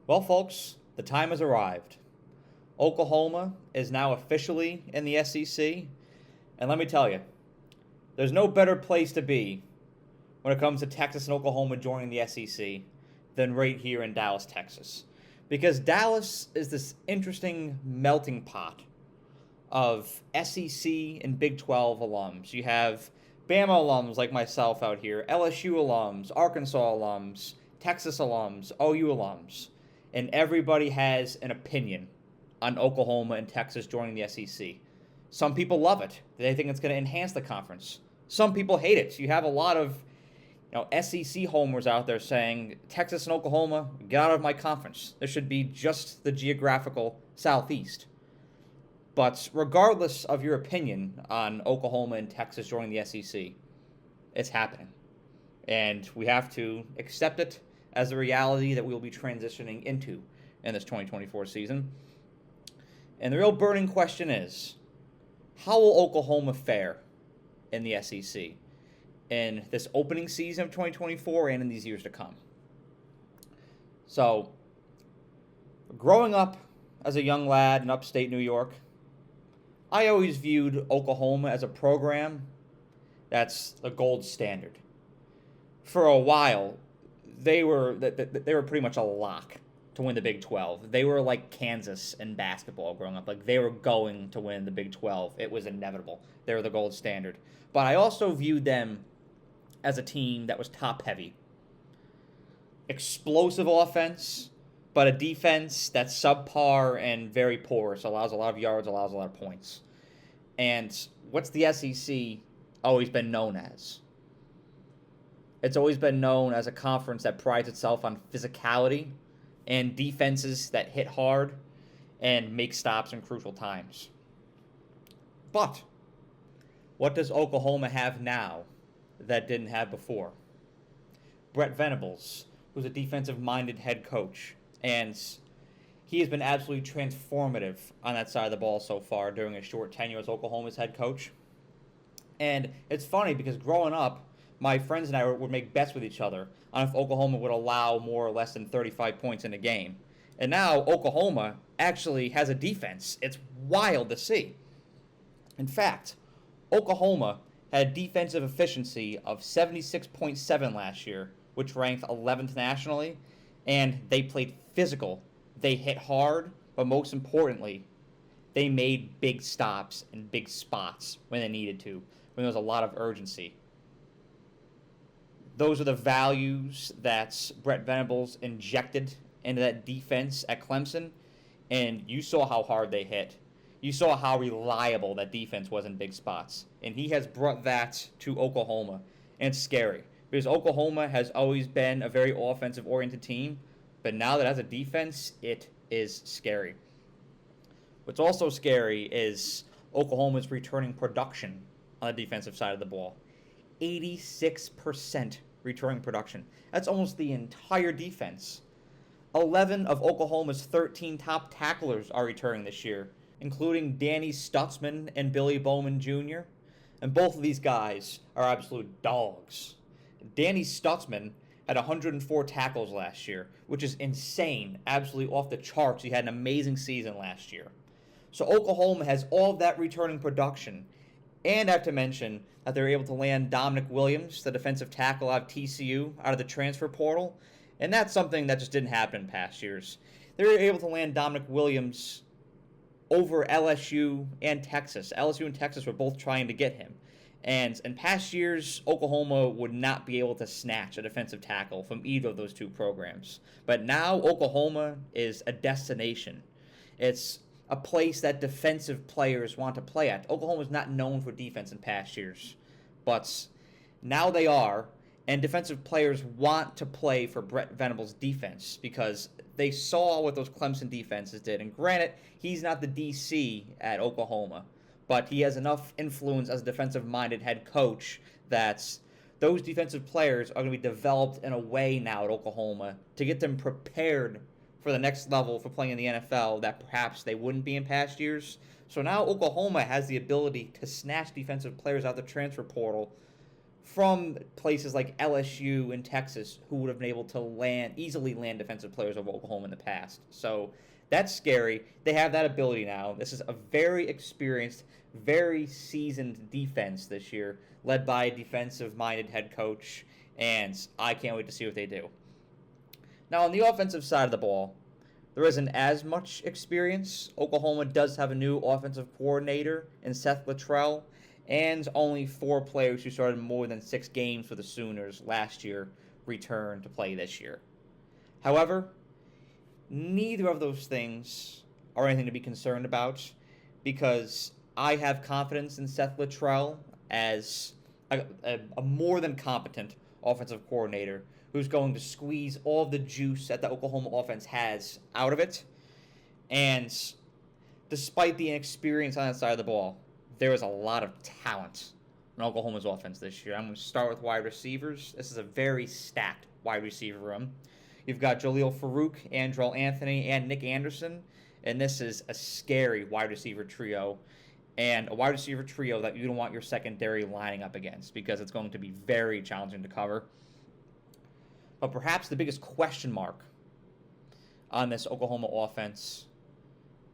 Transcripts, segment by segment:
Well, folks, the time has arrived. Oklahoma is now officially in the SEC, and let me tell you, there's no better place to be when it comes to Texas and Oklahoma joining the SEC than right here in Dallas, Texas. Because Dallas is this interesting melting pot of SEC and Big 12 alums. You have Bama alums like myself out here, LSU alums, Arkansas alums, Texas alums, OU alums, and everybody has an opinion on Oklahoma and Texas joining the SEC. Some people love it. They think it's going to enhance the conference. Some people hate it. You have a lot of SEC homers out there saying, Texas and Oklahoma, get out of my conference. There should be just the geographical southeast. But regardless of your opinion on Oklahoma and Texas joining the SEC, it's happening. And we have to accept it as a reality that we will be transitioning into in this 2024 season. And the real burning question is, how will Oklahoma fare in the SEC in this opening season of 2024 and in these years to come? So, growing up as a young lad in upstate New York, I always viewed Oklahoma as a program that's a gold standard. For a while, they were pretty much a lock to win the Big 12. They were like Kansas in basketball growing up. Like, they were going to win the Big 12. It was inevitable. They were the gold standard. But I also viewed them as a team that was top-heavy. Explosive offense, but a defense that's subpar and very porous. Allows a lot of yards, allows a lot of points. And what's the SEC always been known as? It's always been known as a conference that prides itself on physicality and defenses that hit hard and make stops in crucial times. But what does Oklahoma have now that didn't have before? Brent Venables, who's a defensive-minded head coach, and he has been absolutely transformative on that side of the ball so far during his short tenure as Oklahoma's head coach. And it's funny because growing up, my friends and I would make bets with each other on if Oklahoma would allow more or less than 35 points in a game. And now Oklahoma actually has a defense. It's wild to see. In fact, Oklahoma had defensive efficiency of 76.7 last year, which ranked 11th nationally, and they played physical. They hit hard, but most importantly, they made big stops and big spots when they needed to, when there was a lot of urgency. Those are the values that Brent Venables injected into that defense at Clemson, and you saw how hard they hit. You saw how reliable that defense was in big spots, and he has brought that to Oklahoma, and it's scary because Oklahoma has always been a very offensive-oriented team, but now that it has a defense, it is scary. What's also scary is Oklahoma's returning production on the defensive side of the ball. 86% returning production. That's almost the entire defense. 11 of Oklahoma's 13 top tacklers are returning this year, including Danny Stutzman and Billy Bowman Jr. And both of these guys are absolute dogs. Danny Stutzman had 104 tackles last year, which is insane, absolutely off the charts. He had an amazing season last year. So Oklahoma has all of that returning production. And I have to mention that they were able to land Dominic Williams, the defensive tackle out of TCU, out of the transfer portal. And that's something that just didn't happen in past years. They were able to land Dominic Williams over LSU and Texas. LSU and Texas were both trying to get him. And in past years, Oklahoma would not be able to snatch a defensive tackle from either of those two programs. But now Oklahoma is a destination. It's a place that defensive players want to play at. Oklahoma is not known for defense in past years, but now they are, and defensive players want to play for Brent Venables' defense because they saw what those Clemson defenses did. And granted, he's not the DC at Oklahoma, but he has enough influence as a defensive-minded head coach that those defensive players are going to be developed in a way now at Oklahoma to get them prepared for the next level for playing in the NFL that perhaps they wouldn't be in past years. So now Oklahoma has the ability to snatch defensive players out of the transfer portal from places like LSU and Texas, who would have been able to easily land defensive players over Oklahoma in the past. So that's scary. They have that ability now. This is a very experienced, very seasoned defense this year, led by a defensive-minded head coach, and I can't wait to see what they do. Now, on the offensive side of the ball, there isn't as much experience. Oklahoma does have a new offensive coordinator in Seth Littrell, and only 4 players who started more than 6 games for the Sooners last year returned to play this year. However, neither of those things are anything to be concerned about, because I have confidence in Seth Littrell as a more than competent offensive coordinator who's going to squeeze all the juice that the Oklahoma offense has out of it. And despite the inexperience on that side of the ball, there is a lot of talent in Oklahoma's offense this year. I'm going to start with wide receivers. This is a very stacked wide receiver room. You've got Jaleel Farouk, Andrell Anthony, and Nick Anderson, and this is a scary wide receiver trio, and a wide receiver trio that you don't want your secondary lining up against, because it's going to be very challenging to cover. But perhaps the biggest question mark on this Oklahoma offense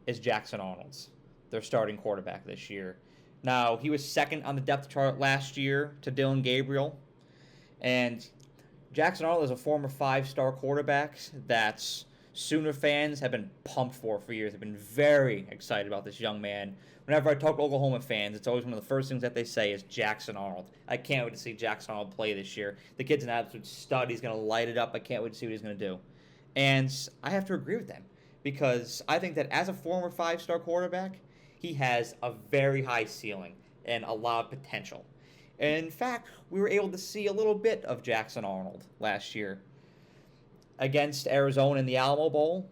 is Jackson Arnold's, their starting quarterback this year. Now, he was second on the depth chart last year to Dillon Gabriel, and Jackson Arnold is a former 5-star quarterback that Sooner fans have been pumped for years. They've been very excited about this young man. Whenever I talk to Oklahoma fans, it's always one of the first things that they say is Jackson Arnold. I can't wait to see Jackson Arnold play this year. The kid's an absolute stud. He's going to light it up. I can't wait to see what he's going to do. And I have to agree with them, because I think that as a former 5-star quarterback, he has a very high ceiling and a lot of potential. And in fact, we were able to see a little bit of Jackson Arnold last year. Against Arizona in the Alamo Bowl,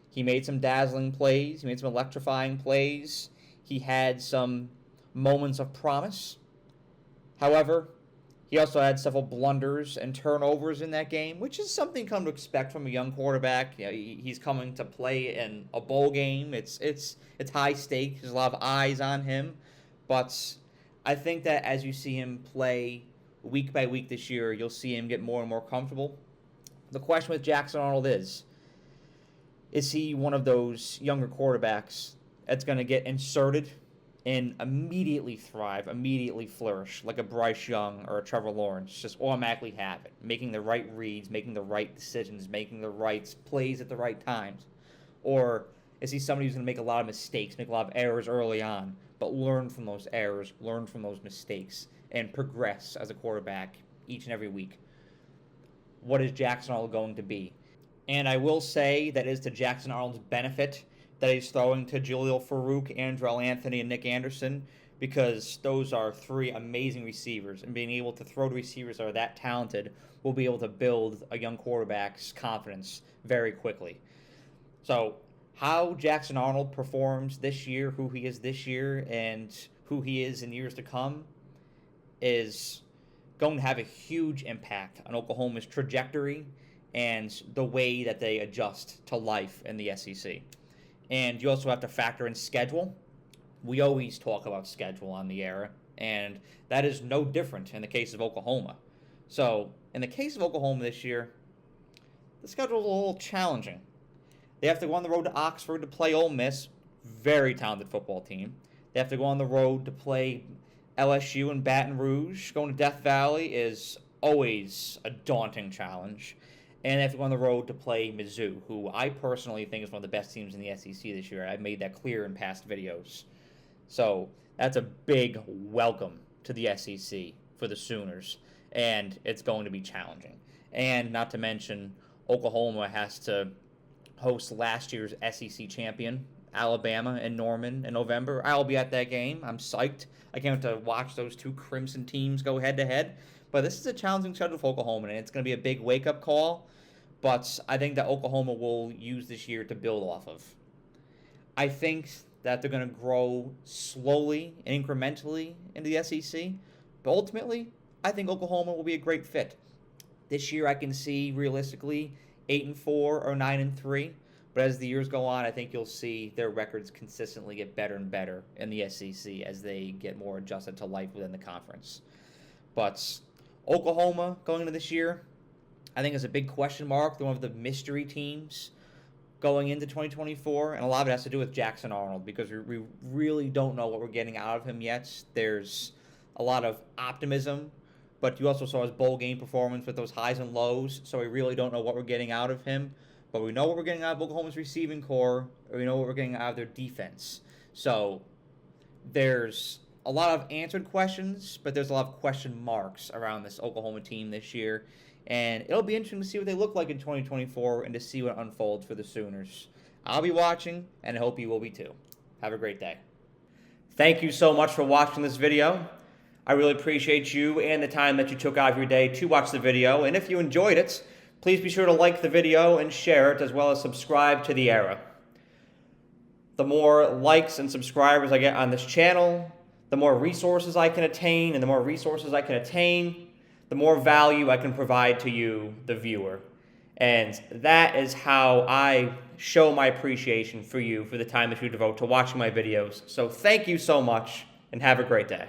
he made some dazzling plays. He made some electrifying plays. He had some moments of promise. However, he also had several blunders and turnovers in that game, which is something come to expect from a young quarterback. You know, he's coming to play in a bowl game. It's high stakes. There's a lot of eyes on him. But I think that as you see him play week by week this year, you'll see him get more and more comfortable. The question with Jackson Arnold is he one of those younger quarterbacks that's going to get inserted and immediately thrive, immediately flourish, like a Bryce Young or a Trevor Lawrence, just automatically have it, making the right reads, making the right decisions, making the right plays at the right times? Or is he somebody who's going to make a lot of mistakes, make a lot of errors early on, but learn from those errors, learn from those mistakes, and progress as a quarterback each and every week? What is Jackson Arnold going to be? And I will say that it is to Jackson Arnold's benefit that he's throwing to Jaleel Farouk, Andrell Anthony, and Nick Anderson, because those are 3 amazing receivers, and being able to throw to receivers that are that talented will be able to build a young quarterback's confidence very quickly. So how Jackson Arnold performs this year, who he is this year, and who he is in years to come is going to have a huge impact on Oklahoma's trajectory and the way that they adjust to life in the SEC. And you also have to factor in schedule. We always talk about schedule on the air, and that is no different in the case of Oklahoma. So, in the case of Oklahoma this year, the schedule is a little challenging. They have to go on the road to Oxford to play Ole Miss, very talented football team. They have to go on the road to play LSU in Baton Rouge. Going to Death Valley is always a daunting challenge. And they have to go on the road to play Mizzou, who I personally think is one of the best teams in the SEC this year. I've made that clear in past videos. So that's a big welcome to the SEC for the Sooners, and it's going to be challenging. And not to mention, Oklahoma has to host last year's SEC champion, Alabama, in Norman in November. I'll be at that game. I'm psyched. I can't wait to watch those 2 Crimson teams go head-to-head. But this is a challenging schedule for Oklahoma, and it's going to be a big wake-up call. But I think that Oklahoma will use this year to build off of. I think that they're going to grow slowly and incrementally into the SEC. But ultimately, I think Oklahoma will be a great fit. This year, I can see realistically 8-4 or 9-3. But as the years go on, I think you'll see their records consistently get better and better in the SEC as they get more adjusted to life within the conference. But Oklahoma going into this year, I think is a big question mark. They're one of the mystery teams going into 2024, and a lot of it has to do with Jackson Arnold because we really don't know what we're getting out of him yet. There's a lot of optimism, but you also saw his bowl game performance with those highs and lows, so we really don't know what we're getting out of him. But we know what we're getting out of Oklahoma's receiving core, or we know what we're getting out of their defense. So there's a lot of answered questions, but there's a lot of question marks around this Oklahoma team this year. And it'll be interesting to see what they look like in 2024 and to see what unfolds for the Sooners. I'll be watching, and I hope you will be too. Have a great day. Thank you so much for watching this video. I really appreciate you and the time that you took out of your day to watch the video. And if you enjoyed it, please be sure to like the video and share it, as well as subscribe to The Era. The more likes and subscribers I get on this channel, the more resources I can attain, and the more resources I can attain, the more value I can provide to you, the viewer. And that is how I show my appreciation for you for the time that you devote to watching my videos. So thank you so much, and have a great day.